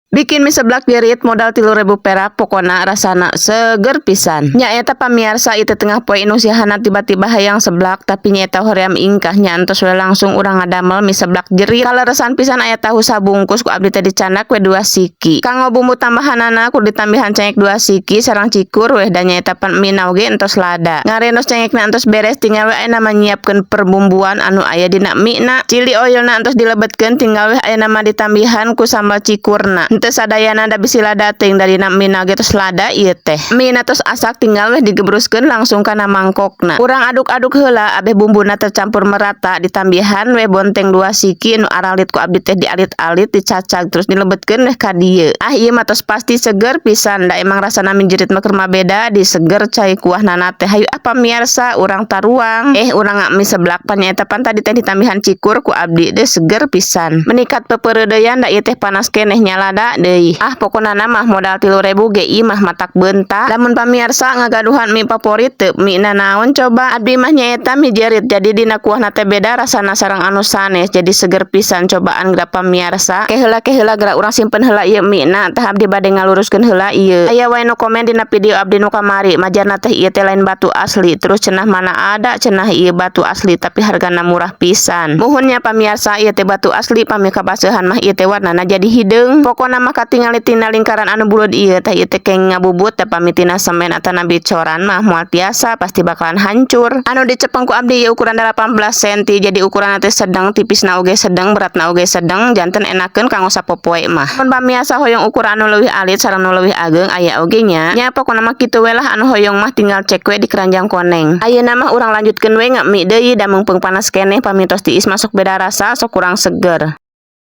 Bikin mie seblak jerit modal 3.000 perak, pokona rasana seger pisan. Nyaeta pamirsa itu tengah poe inusiahana tiba-tiba hayang seblak, tapi nyaeta hoream ingkahnya entos we langsung urang ngadamel mie seblak jerit. Kaleresan pisan aya tahu sabungkus ku abdi teh dicanak we 2 siki. Kanggo bumbu tambahanana kudu ditambihan cengek 2 siki sareng cikur weh da nyaeta pan mie oge entos lada. Ngarenos cengekna entos beres tinggal we aya nama nyiapkeun perbumbuan anu aya dina mie na. Cili oilna entos dilebetkeun tinggal we aya nama ditambihan ku sambal cikurna. Teu sadayana da bisi lada teuing dari mina ge tos lada ieu teh. Mina tos asak tinggal weh digebruskeun langsung kana mangkokna. Urang aduk-aduk heula abeh bumbuna tercampur merata ditambihan weh bonteng 2 siki nu aralit ku abdi teh dialit-alit dicacag terus dilebetkeun weh ka dieu. Ah ieu mah tos pasti seger pisan da emang rasana mie jerit mah keur beda di seger cai kuahnana teh. Hayu apa miarsa urang taruang. Urang mie seblak pan nyaeta pan tadi teh ditambihan cikur ku abdi teh seger pisan. Menikat pepeureudeyan da ieu teh panas keneh nya lada deui. Pokona mah modal 3.000 ge ieu mah matak beuntak. Lamun pamirsa ngagaduhan mie favorit teu mie na naon coba? Abdi mah nyaeta mie jerit. Jadi dina kuahna teh beda rasana sareng anu sanes. Jadi seger pisan cobaan geura pamirsa. Keheula geura urang simpen heula ieu mie na teh abdi bade ngaluruskeun heula ieu. Aya wae nu komen dina video abdi nu kamari majarna teh ieu teh lain batu asli. Terus cenah mana ada cenah ieu batu asli tapi hargana murah pisan. Muhunnya pamirsa ieu teh batu asli pami kabaseuhan mah ieu teh warnana jadi hideung. Pokona mah katingali tina lingkaran anu buleud ieu teh keng ngabubut teh pamitina semen atana bicoran mah moal tiasa pasti bakalan hancur. Anu dicepeng ku abdi ieu ukuran 18 cm jadi ukuran teh sedang, tipisna oge sedang, beratna oge sedang, janten enakeun kanggo sapopoe mah. Mun pamiasa hoyong ukuran anu leuwih alit sareng nu leuwih ageng aya oge nya. Nya pokona mah kitu we lah anu hoyong mah tinggal cek we di keranjang koneng. Ayeuna mah urang lanjutkeun we ngamie deui da meungpeung panas keneh pamitos tiis masuk beda rasa sok kurang seger.